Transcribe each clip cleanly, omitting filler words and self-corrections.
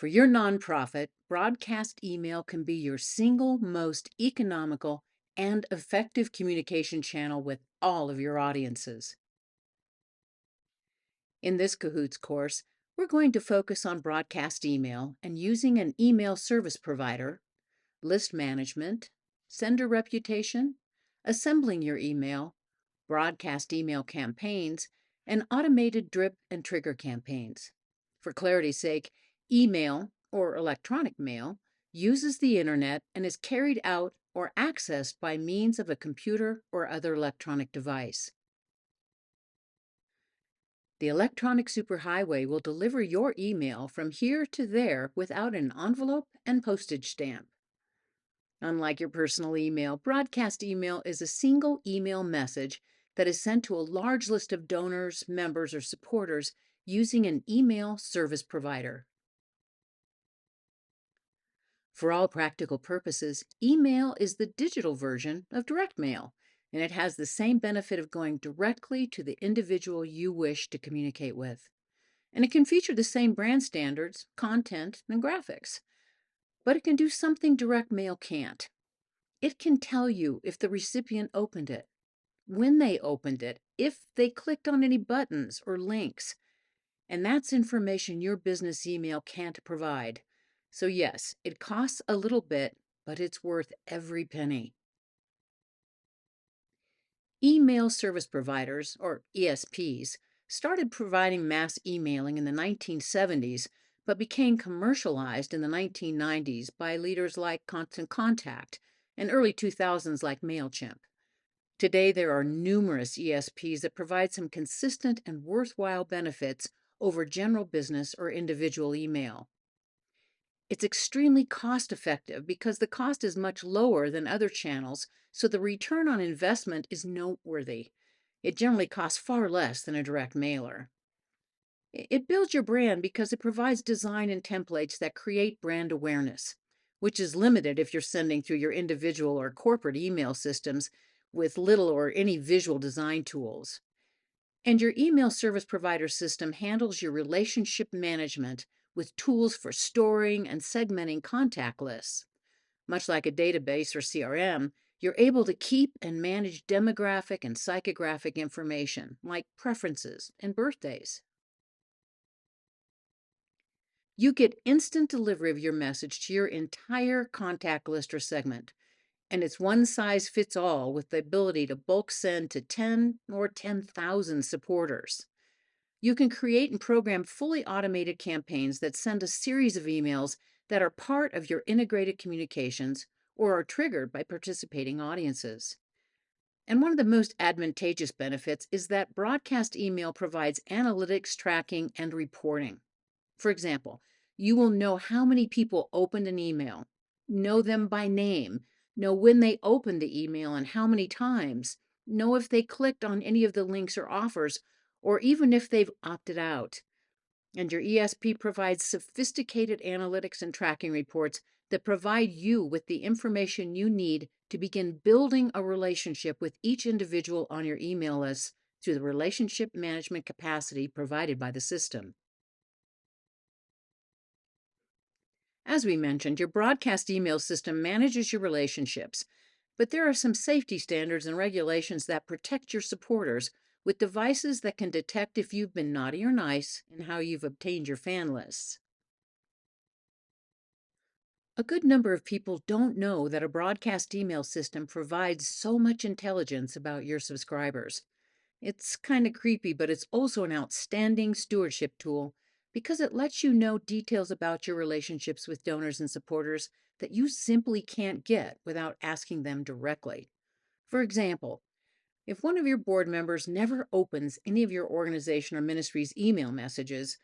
For your nonprofit, broadcast email can be your single most economical and effective communication channel with all of your audiences. In this Cahoots course, we're going to focus on broadcast email and using an email service provider, list management, sender reputation, assembling your email, broadcast email campaigns, and automated drip and trigger campaigns. For clarity's sake, email, or electronic mail, uses the internet and is carried out or accessed by means of a computer or other electronic device. The electronic superhighway will deliver your email from here to there without an envelope and postage stamp. Unlike your personal email, broadcast email is a single email message that is sent to a large list of donors, members, or supporters using an email service provider. For all practical purposes, email is the digital version of direct mail, and it has the same benefit of going directly to the individual you wish to communicate with. And it can feature the same brand standards, content, and graphics. But it can do something direct mail can't. It can tell you if the recipient opened it, when they opened it, if they clicked on any buttons or links. And that's information your business email can't provide. So yes, it costs a little bit, but it's worth every penny. Email service providers, or ESPs, started providing mass emailing in the 1970s, but became commercialized in the 1990s by leaders like Constant Contact and early 2000s like MailChimp. Today, there are numerous ESPs that provide some consistent and worthwhile benefits over general business or individual email. It's extremely cost-effective because the cost is much lower than other channels, so the return on investment is noteworthy. It generally costs far less than a direct mailer. It builds your brand because it provides design and templates that create brand awareness, which is limited if you're sending through your individual or corporate email systems with little or any visual design tools. And your email service provider system handles your relationship management with tools for storing and segmenting contact lists. Much like a database or CRM, you're able to keep and manage demographic and psychographic information like preferences and birthdays. You get instant delivery of your message to your entire contact list or segment, and it's one size fits all with the ability to bulk send to 10 or 10,000 supporters. You can create and program fully automated campaigns that send a series of emails that are part of your integrated communications or are triggered by participating audiences. And one of the most advantageous benefits is that broadcast email provides analytics, tracking, and reporting. For example, you will know how many people opened an email, know them by name, know when they opened the email and how many times, know if they clicked on any of the links or offers, or even if they've opted out. And your ESP provides sophisticated analytics and tracking reports that provide you with the information you need to begin building a relationship with each individual on your email list through the relationship management capacity provided by the system. As we mentioned, your broadcast email system manages your relationships, but there are some safety standards and regulations that protect your supporters with devices that can detect if you've been naughty or nice and how you've obtained your fan lists. A good number of people don't know that a broadcast email system provides so much intelligence about your subscribers. It's kind of creepy, but it's also an outstanding stewardship tool because it lets you know details about your relationships with donors and supporters that you simply can't get without asking them directly. For example, if one of your board members never opens any of your organization or ministry's email messages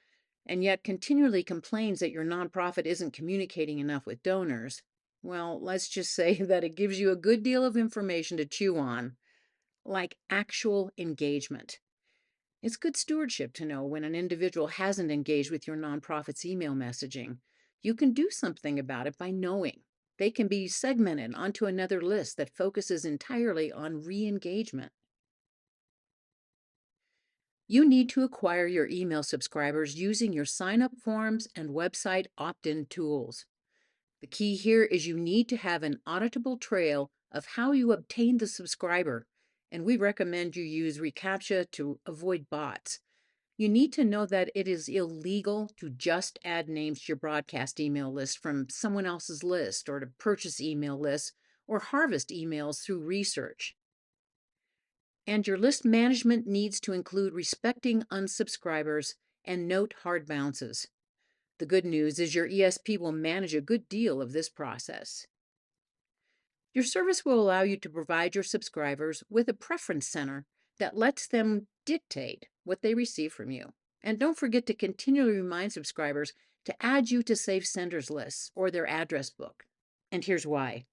and yet continually complains that your nonprofit isn't communicating enough with donors, well, let's just say that it gives you a good deal of information to chew on, like actual engagement. It's good stewardship to know when an individual hasn't engaged with your nonprofit's email messaging. You can do something about it by knowing. They can be segmented onto another list that focuses entirely on re engagement. You need to acquire your email subscribers using your sign up forms and website opt in tools. The key here is you need to have an auditable trail of how you obtained the subscriber, and we recommend you use reCAPTCHA to avoid bots. You need to know that it is illegal to just add names to your broadcast email list from someone else's list, or to purchase email lists or harvest emails through research. And your list management needs to include respecting unsubscribers and note hard bounces. The good news is your ESP will manage a good deal of this process. Your service will allow you to provide your subscribers with a preference center that lets them dictate what they receive from you. And don't forget to continually remind subscribers to add you to safe senders lists or their address book. And here's why.